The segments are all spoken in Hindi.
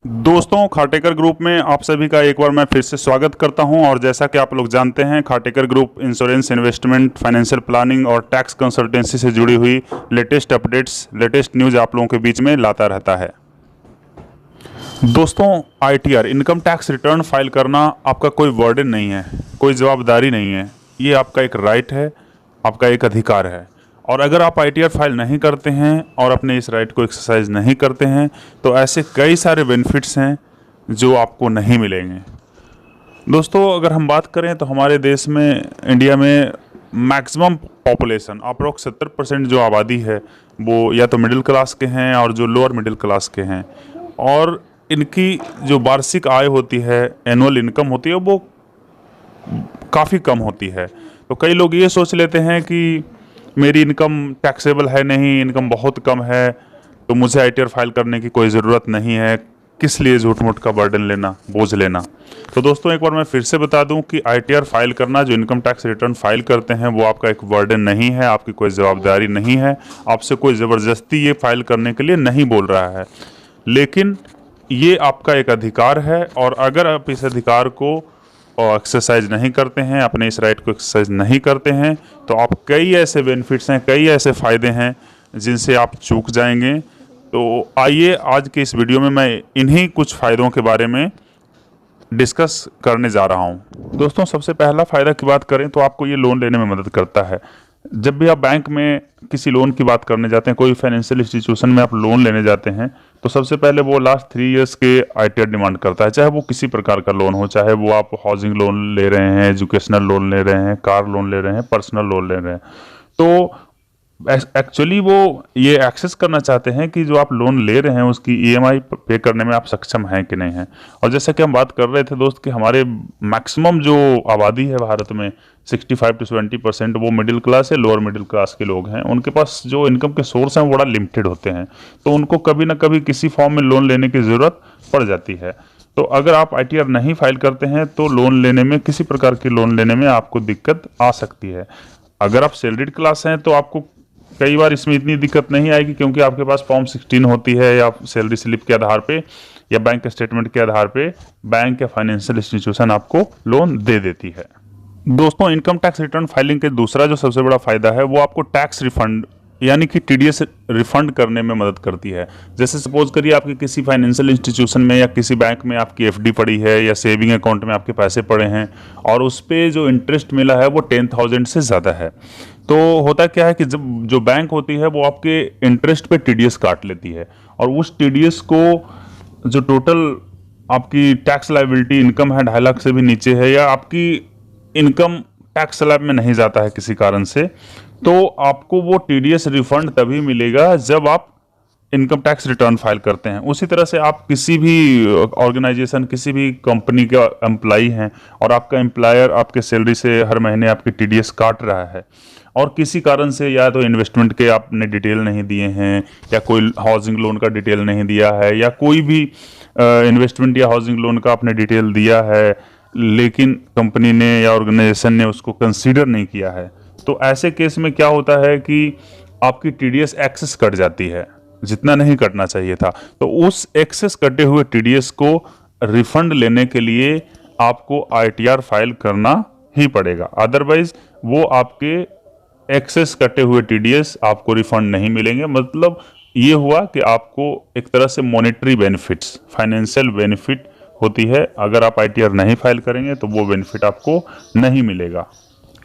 दोस्तों, खाटेकर ग्रुप में आप सभी का एक बार मैं फिर से स्वागत करता हूं। और जैसा कि आप लोग जानते हैं, Khatekar group insurance, investment, financial planning और टैक्स कंसल्टेंसी से जुड़ी हुई लेटेस्ट अपडेट्स, लेटेस्ट न्यूज़ आप लोगों के बीच में लाता रहता है। दोस्तों, ITR income tax return file करना आपका कोई बर्डन नहीं है, कोई जवाबदारी नहीं है। ये आपका एक राइट है, आपका एक अधिकार है। और अगर आप आईटीआर फाइल नहीं करते हैं और अपने इस राइट को एक्सरसाइज नहीं करते हैं तो ऐसे कई सारे बेनिफिट्स हैं जो आपको नहीं मिलेंगे। दोस्तों, अगर हम बात करें तो हमारे देश में, इंडिया में मैक्सिमम पॉपुलेशन अप्रोक्स 70% जो आबादी है वो या तो मिडिल क्लास के हैं और जो लोअर मिडिल क्लास के हैं। और इनकी जो वार्षिक आय होती है, एनुअल इनकम होती है, वो काफ़ी कम होती है। तो कई लोग ये सोच लेते हैं कि मेरी इनकम टैक्सेबल है नहीं, इनकम बहुत कम है, तो मुझे आईटीआर फाइल करने की कोई ज़रूरत नहीं है, किस लिए झूठ मूठ का बर्डन लेना, बोझ लेना। तो दोस्तों, एक बार मैं फिर से बता दूं कि आईटीआर फाइल करना, जो इनकम टैक्स रिटर्न फाइल करते हैं, वो आपका एक बर्डन नहीं है, आपकी कोई जवाबदारी नहीं है, आपसे कोई ज़बरदस्ती ये फाइल करने के लिए नहीं बोल रहा है। लेकिन ये आपका एक अधिकार है, और अगर आप इस अधिकार को एक्सरसाइज नहीं करते हैं, अपने इस राइट को एक्सरसाइज नहीं करते हैं, तो आप कई ऐसे बेनिफिट्स हैं, कई ऐसे फ़ायदे हैं जिनसे आप चूक जाएंगे। तो आइए आज के इस वीडियो में मैं इन्हीं कुछ फ़ायदों के बारे में डिस्कस करने जा रहा हूं। दोस्तों, सबसे पहला फ़ायदा की बात करें तो आपको ये लोन लेने में मदद करता है। जब भी आप बैंक में किसी लोन की बात करने जाते हैं, कोई फाइनेंशियल इंस्टीट्यूशन में आप लोन लेने जाते हैं, तो सबसे पहले वो लास्ट 3 इयर्स के आईटीआर डिमांड करता है, चाहे वो किसी प्रकार का लोन हो, चाहे वो आप हाउसिंग लोन ले रहे हैं, एजुकेशनल लोन ले रहे हैं, कार लोन ले रहे हैं, पर्सनल लोन ले रहे हैं। तो एक्चुअली वो ये एक्सेस करना चाहते हैं कि जो आप लोन ले रहे हैं उसकी ईएमआई पे करने में आप सक्षम हैं कि नहीं हैं। और जैसा कि हम बात कर रहे थे दोस्त कि हमारे मैक्सिमम जो आबादी है भारत में, 65 to 70% वो मिडिल क्लास है, लोअर मिडिल क्लास के लोग हैं। उनके पास जो इनकम के सोर्स हैं वो बड़ा लिमिटेड होते हैं, तो उनको कभी ना कभी किसी फॉर्म में लोन लेने की ज़रूरत पड़ जाती है। तो अगर आप आईटीआर नहीं फाइल करते हैं तो लोन लेने में, किसी प्रकार की लोन लेने में आपको दिक्कत आ सकती है। अगर आप सैलरीड क्लास हैं तो आपको कई बार इसमें इतनी दिक्कत नहीं आएगी, क्योंकि आपके पास फॉर्म 16 होती है, या सैलरी स्लिप के आधार पे या बैंक स्टेटमेंट के आधार पे बैंक या फाइनेंशियल इंस्टीट्यूशन आपको लोन दे देती है। दोस्तों, इनकम टैक्स रिटर्न फाइलिंग के दूसरा जो सबसे बड़ा फायदा है वो आपको टैक्स रिफंड यानी कि टीडीएस रिफंड करने में मदद करती है। जैसे सपोज करिए आपके किसी फाइनेंशियल इंस्टीट्यूशन में या किसी बैंक में आपकी एफडी पड़ी है, या सेविंग अकाउंट में आपके पैसे पड़े हैं और उस पर जो इंटरेस्ट मिला है वो 10,000 से ज़्यादा है। तो होता क्या है कि जब जो बैंक होती है वो आपके इंटरेस्ट पे टीडीएस काट लेती है, और उस टीडीएस को, जो टोटल आपकी टैक्स लायबिलिटी इनकम है 2.5 लाख से भी नीचे है, या आपकी इनकम टैक्स स्लैब में नहीं जाता है किसी कारण से, तो आपको वो टीडीएस रिफंड तभी मिलेगा जब आप इनकम टैक्स रिटर्न फाइल करते हैं। उसी तरह से आप किसी भी ऑर्गेनाइजेशन, किसी भी कंपनी का एम्प्लॉई हैं और आपका एम्प्लॉयर आपके सैलरी से हर महीने आपकी टीडीएस काट रहा है, और किसी कारण से या तो इन्वेस्टमेंट के आपने डिटेल नहीं दिए हैं, या कोई हाउसिंग लोन का डिटेल नहीं दिया है, या कोई भी इन्वेस्टमेंट या हाउसिंग लोन का आपने डिटेल दिया है लेकिन कंपनी ने या ऑर्गेनाइजेशन ने उसको कंसीडर नहीं किया है, तो ऐसे केस में क्या होता है कि आपकी टीडीएस एक्सेस कट जाती है, जितना नहीं कटना चाहिए था। तो उस एक्सेस कटे हुए टीडीएस को रिफंड लेने के लिए आपको आईटीआर फाइल करना ही पड़ेगा, अदरवाइज वो आपके एक्सेस कटे हुए टीडीएस आपको रिफंड नहीं मिलेंगे। मतलब ये हुआ कि आपको एक तरह से मॉनेटरी बेनिफिट्स, फाइनेंशियल बेनिफिट होती है, अगर आप आईटीआर नहीं फाइल करेंगे तो वो बेनिफिट आपको नहीं मिलेगा।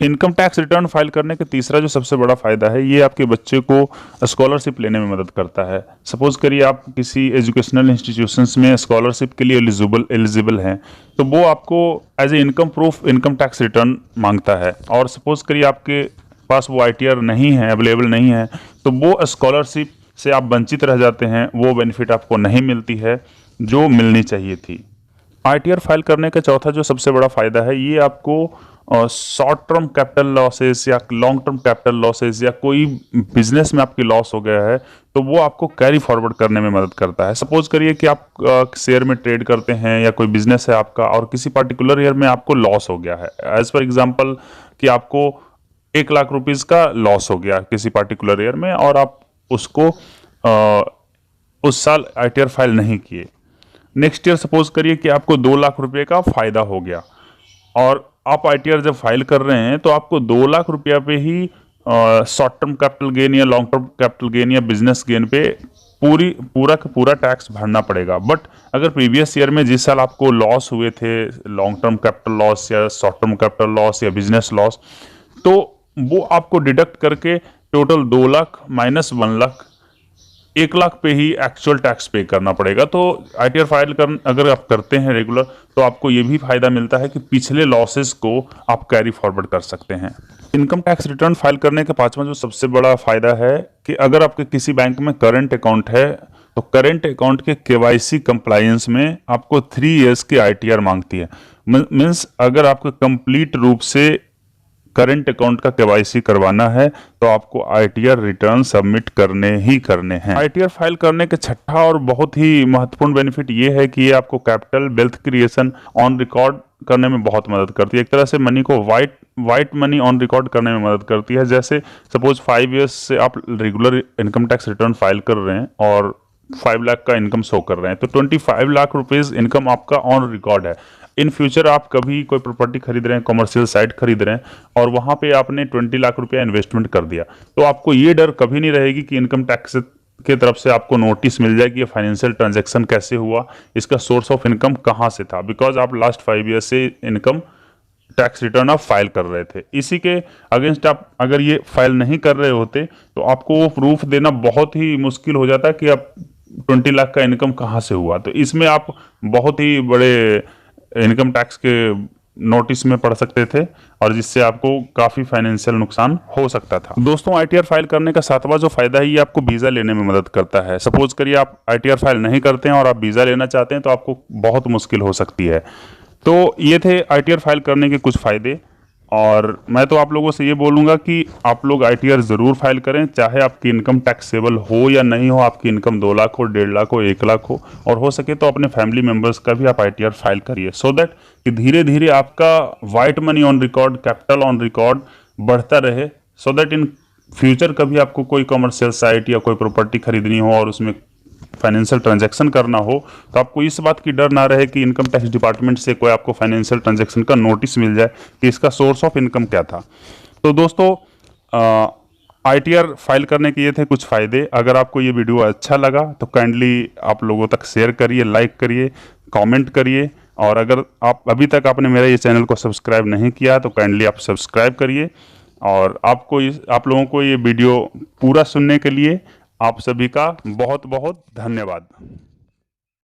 इनकम टैक्स रिटर्न फाइल करने का तीसरा जो सबसे बड़ा फायदा है, ये आपके बच्चे को स्कॉलरशिप लेने में मदद करता है। सपोज करिए आप किसी एजुकेशनल इंस्टीट्यूशंस में स्कॉलरशिप के लिए एलिजिबल हैं, तो वो आपको as a income proof income tax return मांगता है। और सपोज करिए आपके पास वो आईटीआर नहीं है, अवेलेबल नहीं है, तो वो स्कॉलरशिप से आप वंचित रह जाते हैं, वो बेनिफिट आपको नहीं मिलती है जो मिलनी चाहिए थी। आईटीआर फाइल करने का चौथा जो सबसे बड़ा फायदा है, ये आपको शॉर्ट टर्म कैपिटल लॉसेस या लॉन्ग टर्म कैपिटल लॉसेस, या कोई बिजनेस में आपकी लॉस हो गया है तो वो आपको कैरी फॉरवर्ड करने में मदद करता है। सपोज करिए कि आप शेयर में ट्रेड करते हैं या कोई बिजनेस है आपका, और किसी पर्टिकुलर ईयर में आपको लॉस हो गया है। एज फॉर एग्जांपल कि आपको 1 लाख रुपीज़ का लॉस हो गया किसी पर्टिकुलर ईयर में, और आप उसको उस साल आईटीआर फाइल नहीं किए, तो नेक्स्ट ईयर सपोज करिए कि आपको 2 लाख रुपए का फायदा हो गया, और आप आईटीआर जब फाइल कर रहे हैं तो आपको 2 लाख रुपया पे ही शॉर्ट टर्म कैपिटल गेन या लॉन्ग टर्म कैपिटल गेन या बिजनेस गेन पे पूरा का पूरा टैक्स भरना पड़ेगा। बट अगर प्रीवियस ईयर में जिस साल आपको लॉस हुए थे, लॉन्ग टर्म कैपिटल लॉस या शॉर्ट टर्म कैपिटल लॉस या बिजनेस लॉस, तो वो आपको डिडक्ट करके टोटल 2 लाख माइनस 1 लाख 1 लाख पे ही एक्चुअल टैक्स पे करना पड़ेगा। तो आईटीआर फाइल कर अगर आप करते हैं रेगुलर, तो आपको ये भी फायदा मिलता है कि पिछले लॉसेस को आप कैरी फॉरवर्ड कर सकते हैं। इनकम टैक्स रिटर्न फाइल करने का पांचवा जो सबसे बड़ा फायदा है कि अगर आपके किसी बैंक में करंट अकाउंट है, तो करंट अकाउंट के केवाईसी कंप्लायंस में आपको 3 इयर्स की आईटीआर मांगती है। मीन्स अगर आपको कंप्लीट रूप से करंट अकाउंट का केवाईसी करवाना है तो आपको आईटीआर रिटर्न सबमिट करने ही करने हैं। आईटीआर फाइल करने का छठा और बहुत ही महत्वपूर्ण बेनिफिट ये है कि ये आपको capital wealth creation on record करने में बहुत मदद करती है। एक तरह से मनी को वाइट मनी ऑन रिकॉर्ड करने में मदद करती है। जैसे सपोज 5 इयर्स से आप regular income tax return file कर रहे हैं और 5 लाख का इनकम शो कर रहे हैं, तो 25 लाख रुपीज इनकम आपका ऑन रिकॉर्ड है। इन फ्यूचर आप कभी कोई प्रॉपर्टी खरीद रहे हैं, कमर्शियल साइट खरीद रहे हैं और वहां पे आपने 20 लाख रुपया इन्वेस्टमेंट कर दिया, तो आपको ये डर कभी नहीं रहेगी कि इनकम टैक्स के तरफ से आपको नोटिस मिल जाए कि ये फाइनेंशियल ट्रांजैक्शन कैसे हुआ, इसका सोर्स ऑफ इनकम कहाँ से था, बिकॉज आप लास्ट 5 ईयर से इनकम टैक्स रिटर्न आप फाइल कर रहे थे। इसी के अगेंस्ट आप अगर ये फाइल नहीं कर रहे होते तो आपको वो प्रूफ देना बहुत ही मुश्किल हो जाता कि आप 20 लाख का इनकम कहाँ से हुआ। तो इसमें आप बहुत ही बड़े इनकम टैक्स के नोटिस में पढ़ सकते थे और जिससे आपको काफ़ी फाइनेंशियल नुकसान हो सकता था। दोस्तों, आईटीआर फाइल करने का सातवां जो फायदा है, ये आपको वीज़ा लेने में मदद करता है। सपोज करिए आप आईटीआर फाइल नहीं करते हैं और आप वीज़ा लेना चाहते हैं तो आपको बहुत मुश्किल हो सकती है। तो ये थे आईटीआर फाइल करने के कुछ फ़ायदे, और मैं तो आप लोगों से ये बोलूँगा कि आप लोग आईटीआर ज़रूर फाइल करें, चाहे आपकी इनकम टैक्सेबल हो या नहीं हो, आपकी इनकम 2 लाख हो, 1.5 लाख हो, 1 लाख हो, और हो सके तो अपने फैमिली मेम्बर्स का भी आप आईटीआर फाइल करिए, सो दैट कि धीरे धीरे आपका white money on record, capital on record बढ़ता रहे, सो दैट इन फ्यूचर कभी आपको कोई कमर्शियल साइट या कोई प्रॉपर्टी खरीदनी हो और उसमें फाइनेंशियल ट्रांजैक्शन करना हो तो आपको इस बात की डर ना रहे कि इनकम टैक्स डिपार्टमेंट से कोई आपको फाइनेंशियल ट्रांजैक्शन का नोटिस मिल जाए कि इसका सोर्स ऑफ इनकम क्या था। तो दोस्तों, आईटीआर फाइल करने के ये थे कुछ फ़ायदे। अगर आपको ये वीडियो अच्छा लगा तो काइंडली आप लोगों तक शेयर करिए, लाइक करिए, कमेंट करिए, और अगर आप अभी तक आपने मेरा ये चैनल को सब्सक्राइब नहीं किया तो काइंडली आप सब्सक्राइब करिए। और आप लोगों को ये वीडियो पूरा सुनने के लिए आप सभी का बहुत बहुत धन्यवाद।